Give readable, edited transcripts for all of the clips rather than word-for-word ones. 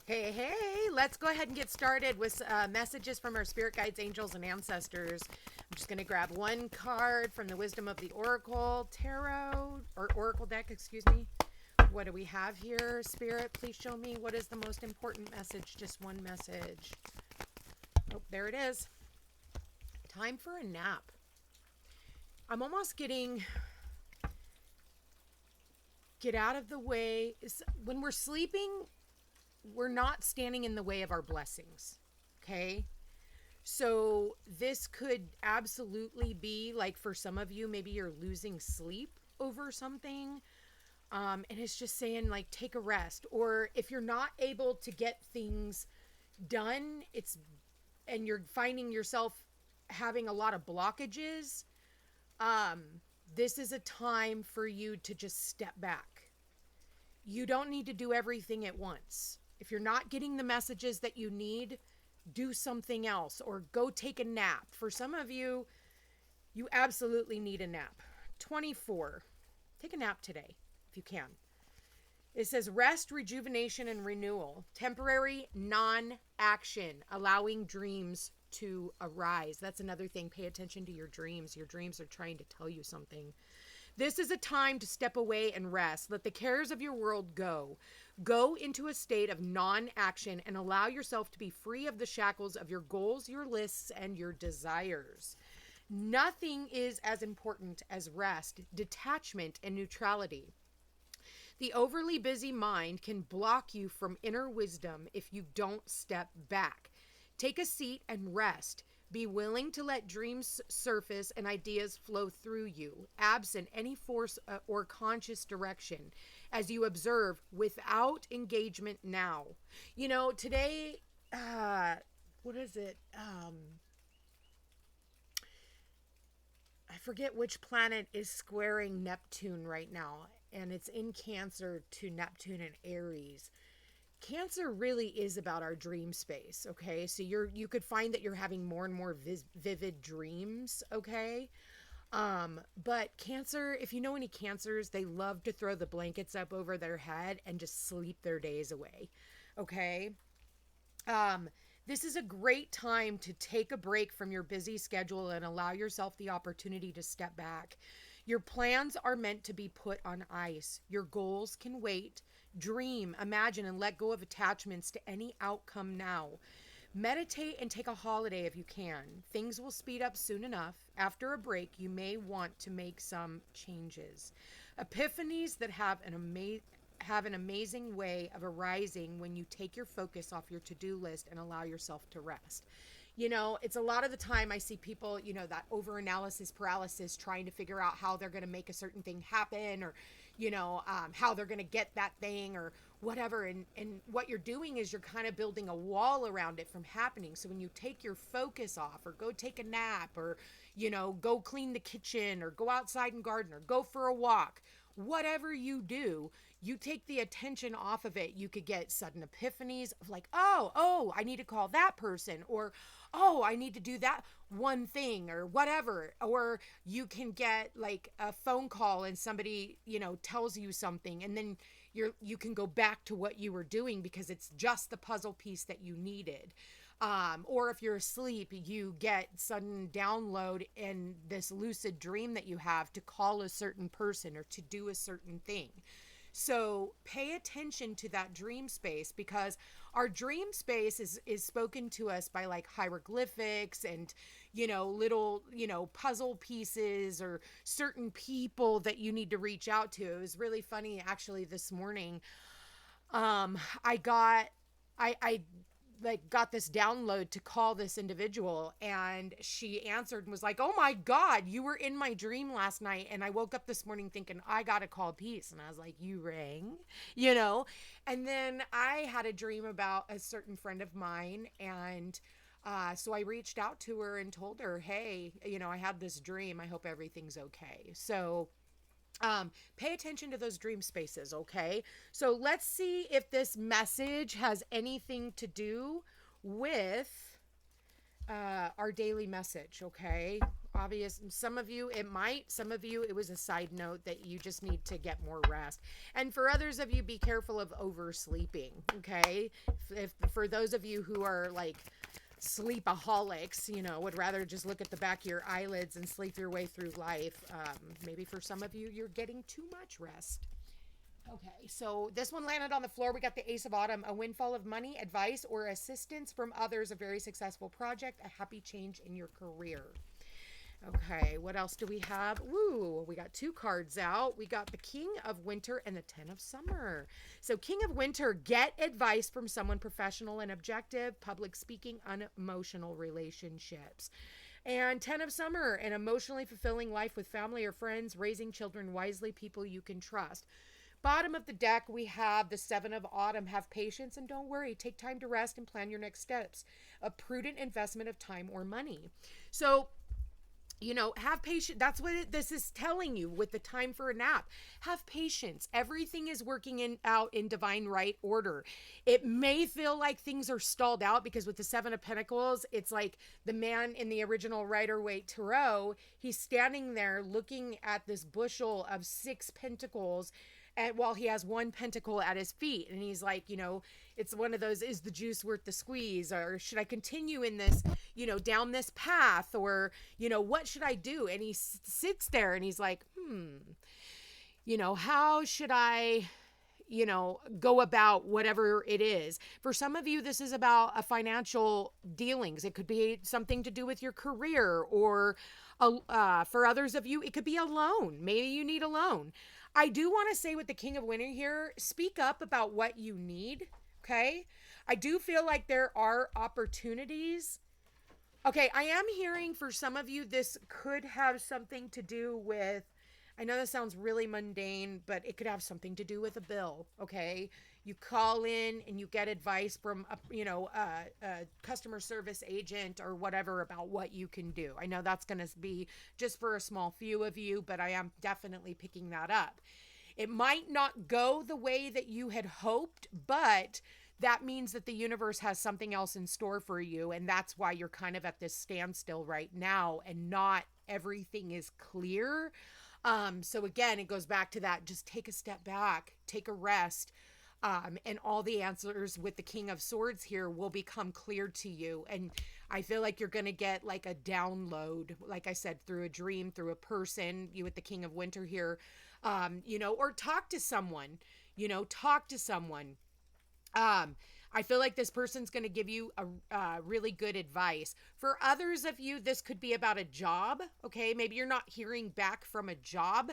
Hey, hey, let's go ahead and get started with messages from our spirit guides, angels, and ancestors. I'm just going to grab one card from the Wisdom of the Oracle Tarot, or Oracle deck, excuse me. What do we have here? Spirit, please show me what is the most important message. Just one message. Oh, there it is. Time for a nap. I'm almost getting... Get out of the way. When we're sleeping, we're not standing in the way of our blessings. Okay? So this could absolutely be like, for some of you, maybe you're losing sleep over something. And it's just saying, like, take a rest. Or if you're not able to get things done, and you're finding yourself having a lot of blockages, this is a time for you to just step back. You don't need to do everything at once. If you're not getting the messages that you need, do something else or go take a nap. For some of you, you absolutely need a nap. 24. Take a nap today if you can. It says rest, rejuvenation, and renewal. Temporary non-action, allowing dreams to arise. That's another thing. Pay attention to your dreams. Your dreams are trying to tell you something. This is a time to step away and rest. Let the cares of your world go. Go into a state of non-action and allow yourself to be free of the shackles of your goals, your lists, and your desires. Nothing is as important as rest, detachment, and neutrality. The overly busy mind can block you from inner wisdom if you don't step back. Take a seat and rest. Be willing to let dreams surface and ideas flow through you, absent any force or conscious direction, as you observe without engagement now. You know, today, what is it? I forget which planet is squaring Neptune right now, and it's in Cancer to Neptune and Aries. Cancer really is about our dream space, okay? So you could find that you're having more and more vivid dreams, okay? But Cancer, if you know any Cancers, they love to throw the blankets up over their head and just sleep their days away, okay? This is a great time to take a break from your busy schedule and allow yourself the opportunity to step back. Your plans are meant to be put on ice. Your goals can wait. Dream, imagine, and let go of attachments to any outcome now. Meditate and take a holiday if you can. Things will speed up soon enough. After a break, you may want to make some changes. Epiphanies that have an amazing way of arising when you take your focus off your to-do list and allow yourself to rest. You know, it's a lot of the time I see people, you know, that over-analysis paralysis, trying to figure out how they're going to make a certain thing happen, or, you know, how they're going to get that thing or whatever. And what you're doing is you're kind of building a wall around it from happening. So when you take your focus off, or go take a nap, or, you know, go clean the kitchen, or go outside and garden, or go for a walk, whatever you do, you take the attention off of it, you could get sudden epiphanies of like, oh, I need to call that person, or, oh, I need to do that one thing, or whatever. Or you can get like a phone call and somebody, you know, tells you something, and then you can go back to what you were doing because it's just the puzzle piece that you needed. Or if you're asleep, you get sudden download in this lucid dream that you have to call a certain person or to do a certain thing. So pay attention to that dream space, because our dream space is spoken to us by like hieroglyphics and, you know, little, you know, puzzle pieces or certain people that you need to reach out to. It was really funny actually this morning. I got this download to call this individual, and she answered and was like, oh my God, you were in my dream last night. And I woke up this morning thinking, I got to call peace. And I was like, you rang, you know? And then I had a dream about a certain friend of mine. And so I reached out to her and told her, hey, you know, I had this dream. I hope everything's okay. So pay attention to those dream spaces, okay? So let's see if this message has anything to do with our daily message, okay? obvious. Some of you, it might. Some of you, it was a side note that you just need to get more rest. And for others of you, be careful of oversleeping, okay? If for those of you who are like sleepaholics, would rather just look at the back of your eyelids and sleep your way through life, maybe for some of you, you're getting too much rest. Okay, so this one landed on the floor. We got the Ace of Autumn, a windfall of money, advice, or assistance from others, a very successful project, a happy change in your career. Okay, what else do we have? Woo, we got 2 cards out. We got the King of Winter and the 10 of Summer. So King of Winter, get advice from someone professional and objective, public speaking, unemotional relationships. And 10 of Summer, an emotionally fulfilling life with family or friends, raising children wisely, people you can trust. Bottom of the deck, we have the 7 of Autumn. Have patience and don't worry. Take time to rest and plan your next steps. A prudent investment of time or money. So, have patience. That's what this is telling you with the time for a nap. Have patience. Everything is working out in divine right order. It may feel like things are stalled out because with the 7 of Pentacles, it's like the man in the original Rider-Waite Tarot, he's standing there looking at this bushel of 6 pentacles, and while he has 1 pentacle at his feet, and he's like, it's one of those, is the juice worth the squeeze, or should I continue in this, down this path, or, what should I do? And he sits there and he's like, how should I, go about whatever it is. For some of you, this is about a financial dealings. It could be something to do with your career, or for others of you, it could be a loan. Maybe you need a loan. I do want to say with the King of Winter here, speak up about what you need, okay? I do feel like there are opportunities. Okay, I am hearing for some of you, this could have something to do with, I know this sounds really mundane, but it could have something to do with a bill, okay? You call in and you get advice from a customer service agent or whatever about what you can do. I know that's going to be just for a small few of you, but I am definitely picking that up. It might not go the way that you had hoped, but that means that the universe has something else in store for you, and that's why you're kind of at this standstill right now and not everything is clear. So again, it goes back to that, just take a step back, take a rest. And all the answers with the King of Swords here will become clear to you. And I feel like you're going to get like a download, like I said, through a dream, through a person, you with the King of Winter here, or talk to someone, talk to someone. I feel like this person's going to give you a really good advice. For others of you, this could be about a job. Okay. Maybe you're not hearing back from a job,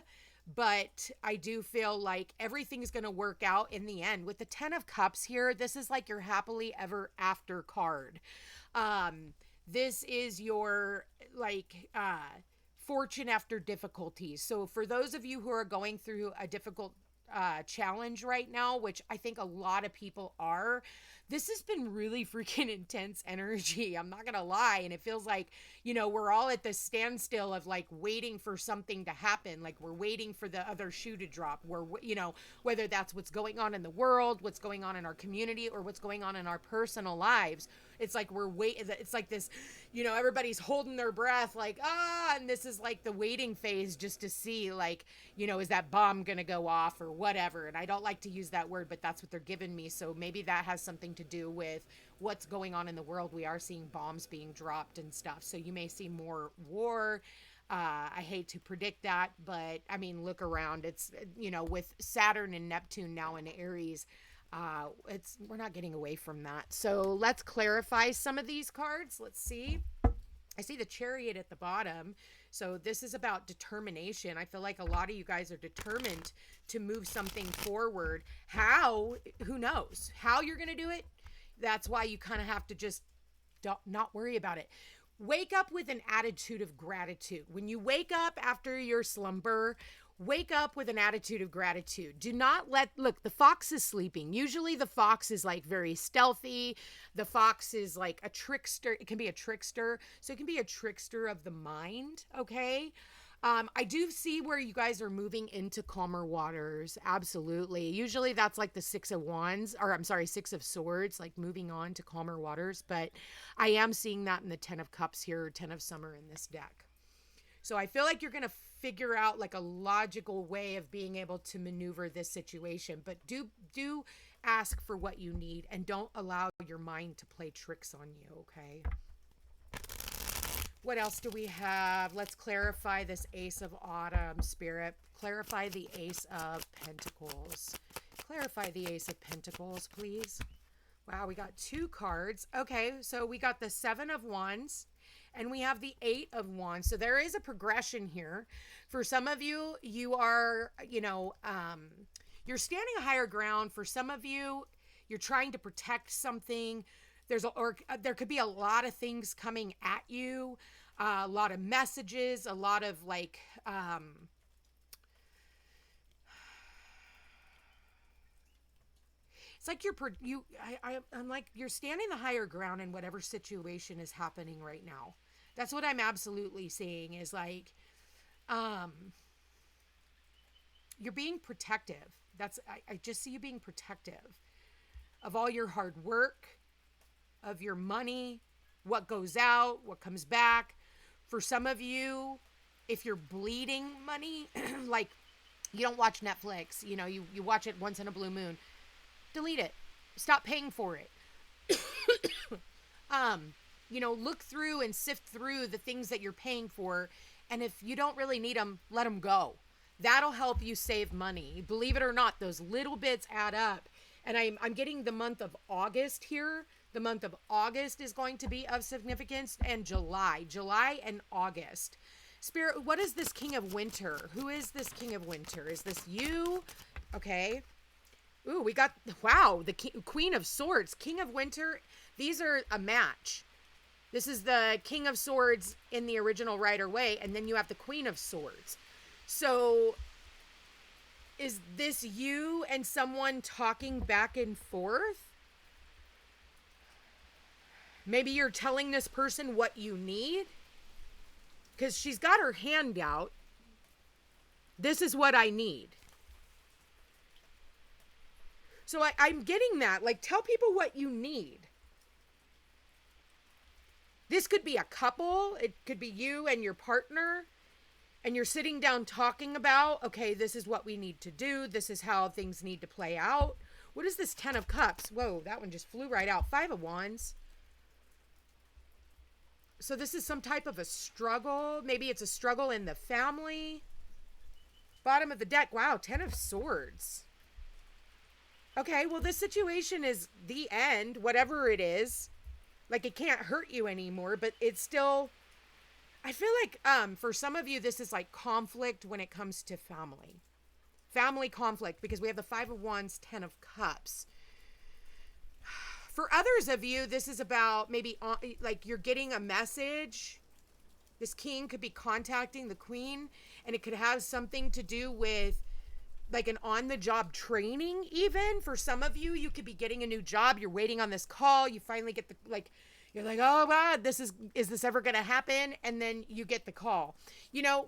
but I do feel like everything's going to work out in the end. With the 10 of Cups here, this is like your happily ever after card. This is your fortune after difficulties. So for those of you who are going through a difficult challenge right now, which I think a lot of people are, this has been really freaking intense energy. I'm not going to lie. And it feels like, we're all at this standstill of like waiting for something to happen. Like we're waiting for the other shoe to drop. Whether that's what's going on in the world, what's going on in our community, or what's going on in our personal lives. It's like it's like this, everybody's holding their breath like, and this is like the waiting phase just to see like, is that bomb going to go off or whatever. And I don't like to use that word, but that's what they're giving me. So maybe that has something to do with what's going on in the world. We are seeing bombs being dropped and stuff. So you may see more war. I hate to predict that, but I mean, look around. It's, with Saturn and Neptune now in Aries, we're not getting away from that. So let's clarify some of these cards. Let's see. I see the Chariot at the bottom. So this is about determination. I feel like a lot of you guys are determined to move something forward. How? Who knows? How you're going to do it? That's why you kind of have to just not worry about it. Wake up with an attitude of gratitude. When you wake up after your slumber, wake up with an attitude of gratitude. Do not look, the fox is sleeping. Usually the fox is like very stealthy. The fox is like a trickster. It can be a trickster. So it can be a trickster of the mind. Okay. I do see where you guys are moving into calmer waters. Absolutely. Usually that's like the 6 of Wands, or I'm sorry, 6 of Swords, like moving on to calmer waters. But I am seeing that in the 10 of Cups here, 10 of Summer in this deck. So I feel like you're going to figure out like a logical way of being able to maneuver this situation, but do ask for what you need and don't allow your mind to play tricks on you, okay? What else do we have? Let's clarify this Ace of Autumn, Spirit. Clarify the Ace of Pentacles. Clarify the Ace of Pentacles, please. Wow, we got 2 cards. Okay, so we got the 7 of Wands and we have the 8 of Wands. So there is a progression here. For some of you, you are, you're standing a higher ground. For some of you, you're trying to protect something. There could be a lot of things coming at you, a lot of messages, a lot of like, it's like I'm like, you're standing the higher ground in whatever situation is happening right now. That's what I'm absolutely seeing is like, you're being protective. I just see you being protective of all your hard work, of your money, what goes out, what comes back. For some of you, if you're bleeding money, like you don't watch Netflix, you watch it once in a blue moon, delete it. Stop paying for it. Look through and sift through the things that you're paying for. And if you don't really need them, let them go. That'll help you save money. Believe it or not, those little bits add up. And I'm getting the month of August here. The month of August is going to be of significance, and July and August. Spirit, what is this King of Winter? Who is this King of Winter? Is this you? Okay. Ooh, we got, wow, the Queen of Swords, King of Winter. These are a match. This is the King of Swords in the original Rider-Waite, and then you have the Queen of Swords. So is this you and someone talking back and forth? Maybe you're telling this person what you need because she's got her hand out. This is what I need. So I'm getting that. Like, tell people what you need. This could be a couple. It could be you and your partner. And you're sitting down talking about, okay, this is what we need to do. This is how things need to play out. What is this 10 of Cups? Whoa, that one just flew right out. 5 of Wands. So this is some type of a struggle. Maybe it's a struggle in the family. Bottom of the deck. Wow, 10 of Swords. Okay, well, this situation is the end, whatever it is. Like, it can't hurt you anymore, but it's still... I feel like for some of you, this is like conflict when it comes to family. Family conflict, because we have the 5 of Wands, 10 of Cups. For others of you, this is about maybe like you're getting a message. This king could be contacting the queen, and it could have something to do with like an on-the-job training even. For some of you, you could be getting a new job. You're waiting on this call. You finally get you're like, oh God, is this ever going to happen? And then you get the call.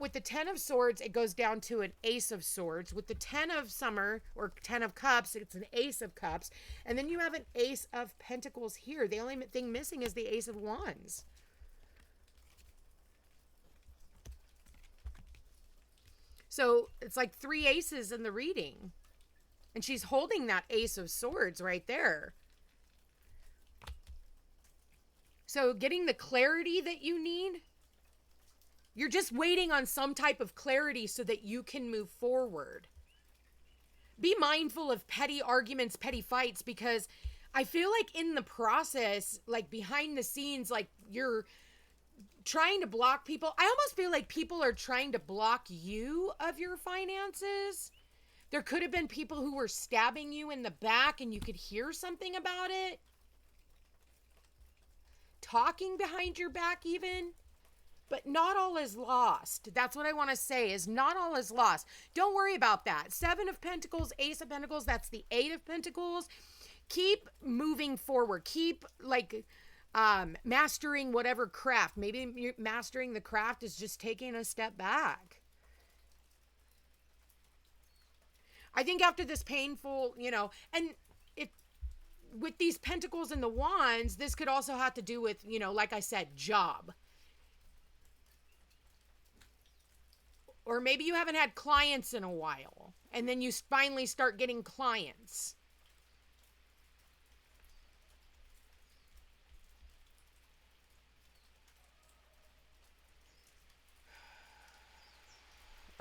With the 10 of Swords, it goes down to an Ace of Swords. With the 10 of Summer or 10 of Cups, it's an Ace of Cups. And then you have an Ace of Pentacles here. The only thing missing is the Ace of Wands. So it's like 3 aces in the reading. And she's holding that Ace of Swords right there. So getting the clarity that you need, you're just waiting on some type of clarity so that you can move forward. Be mindful of petty arguments, petty fights, because I feel like in the process, like behind the scenes, like you're trying to block people. I almost feel like people are trying to block you of your finances. There could have been people who were stabbing you in the back and you could hear something about it. Talking behind your back even. But not all is lost. That's what I want to say, is not all is lost. Don't worry about that. 7 of Pentacles, Ace of Pentacles, that's the 8 of Pentacles. Keep moving forward. Keep mastering whatever craft. Maybe mastering the craft is just taking a step back. I think after this painful, and with these Pentacles and the Wands, this could also have to do with, like I said, job. Or maybe you haven't had clients in a while, and then you finally start getting clients.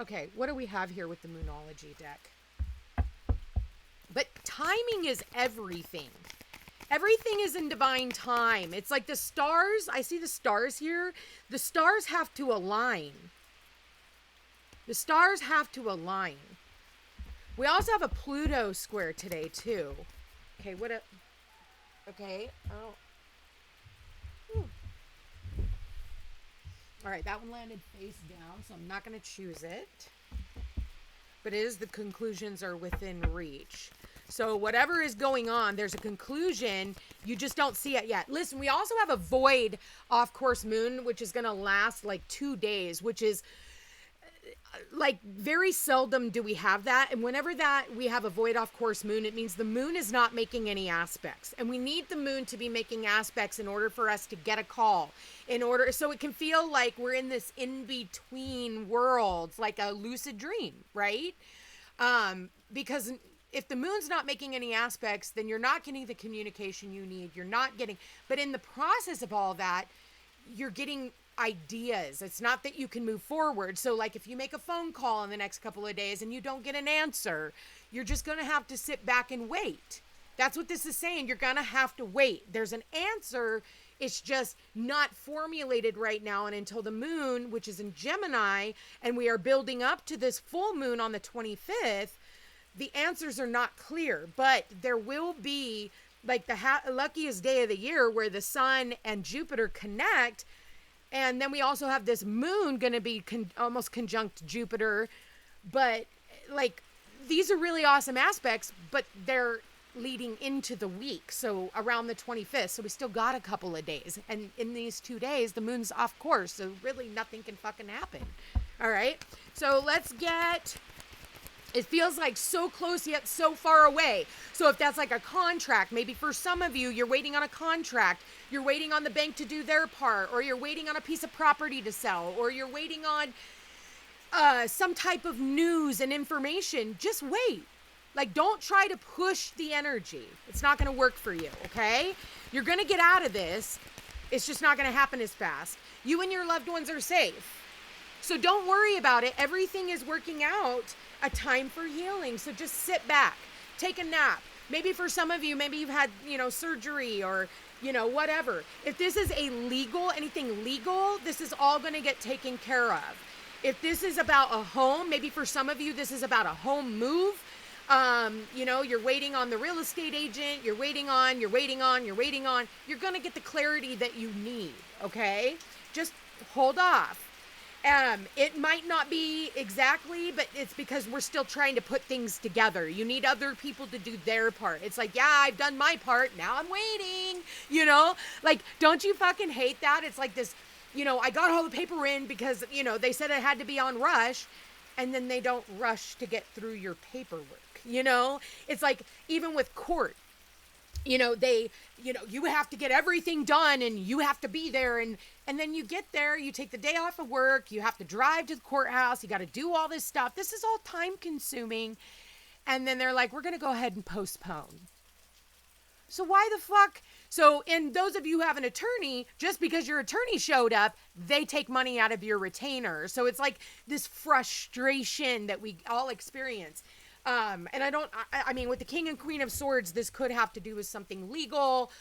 Okay, what do we have here with the Moonology deck? But timing is everything. Everything is in divine time. It's like the stars. I see the stars here. The stars have to align. The stars have to align. We also have a Pluto square today, too. Okay, what a... Okay. Oh. All right, that one landed face down, so I'm not going to choose it. But it is the conclusions are within reach. So whatever is going on, there's a conclusion. You just don't see it yet. Listen, we also have a void off-course moon, which is going to last like 2 days, which is like very seldom do we have that. And whenever that we have a void off-course moon, it means the moon is not making any aspects. And we need the moon to be making aspects in order for us to get a call. In order, so it can feel like we're in this in-between worlds, like a lucid dream, right? Because if the moon's not making any aspects, then you're not getting the communication you need. You're not getting, but in the process of all that, you're getting ideas. It's not that you can move forward. So like if you make a phone call in the next couple of days and you don't get an answer, you're just going to have to sit back and wait. That's what this is saying. You're going to have to wait. There's an answer. It's just not formulated right now. And until the moon, which is in Gemini, and we are building up to this full moon on the 25th, the answers are not clear. But there will be like the luckiest day of the year where the sun and Jupiter connect. And then we also have this moon going to be almost conjunct Jupiter. But like these are really awesome aspects, but they're leading into the week. So around the 25th. So we still got a couple of days. And in these 2 days, the moon's off course. So really nothing can fucking happen. All right. So let's get... It feels like so close yet so far away. So if that's like a contract, maybe for some of you, you're waiting on a contract, you're waiting on the bank to do their part, or you're waiting on a piece of property to sell, or you're waiting on some type of news and information, just wait. Like, don't try to push the energy. It's not going to work for you, okay? You're going to get out of this. It's just not going to happen as fast. You and your loved ones are safe. So don't worry about it. Everything is working out. A time for healing. So just sit back, take a nap. Maybe for some of you, maybe you've had, surgery or, whatever. If this is anything legal, this is all going to get taken care of. If this is about a home, maybe for some of you, this is about a home move. You're waiting on the real estate agent. You're waiting on. You're going to get the clarity that you need. Okay. Just hold off. It might not be exactly, but it's because we're still trying to put things together. You need other people to do their part. It's like, yeah, I've done my part. Now I'm waiting, like, don't you fucking hate that? It's like this, I got all the paper in because, they said it had to be on rush, and then they don't rush to get through your paperwork. It's like, even with court, you have to get everything done and you have to be there. And then you get there, you take the day off of work, you have to drive to the courthouse, you got to do all this stuff. This is all time consuming. And then they're like, we're going to go ahead and postpone. So why the fuck? So, and those of you who have an attorney, just because your attorney showed up, they take money out of your retainer. So it's like this frustration that we all experience. And I mean, with the King and Queen of Swords, this could have to do with something legal.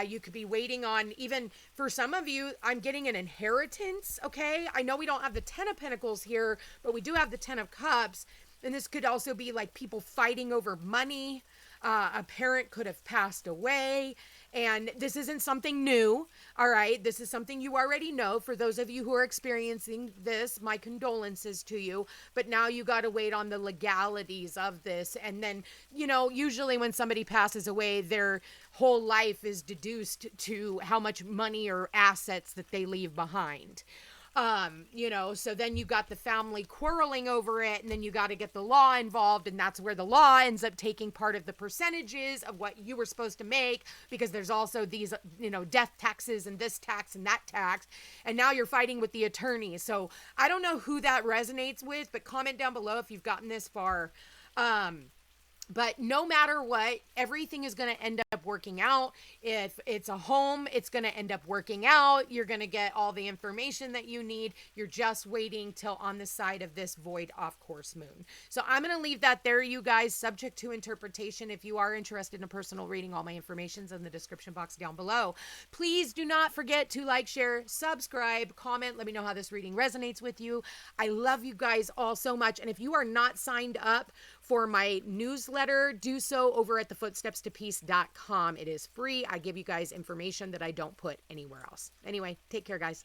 You could be waiting on, even for some of you, I'm getting an inheritance. Okay. I know we don't have the 10 of Pentacles here, but we do have the 10 of Cups. And this could also be like people fighting over money. A parent could have passed away. And this isn't something new. All right. This is something you already know. For those of you who are experiencing this, my condolences to you. But now you got to wait on the legalities of this. And then, usually when somebody passes away, their whole life is deduced to how much money or assets that they leave behind. So then you got the family quarreling over it, and then you got to get the law involved, and that's where the law ends up taking part of the percentages of what you were supposed to make, because there's also these, death taxes and this tax and that tax, and now you're fighting with the attorney. So I don't know who that resonates with, but comment down below if you've gotten this far. But no matter what, everything is going to end up working out. If it's a home, it's going to end up working out. You're going to get all the information that you need. You're just waiting till on the side of this void off course moon. So I'm going to leave that there, you guys, subject to interpretation. If you are interested in a personal reading, all my information's in the description box down below. Please do not forget to like, share, subscribe, comment. Let me know how this reading resonates with you. I love you guys all so much. And if you are not signed up for my newsletter, do so over at thefootstepstopeace.com. It is free. I give you guys information that I don't put anywhere else. Anyway, take care, guys.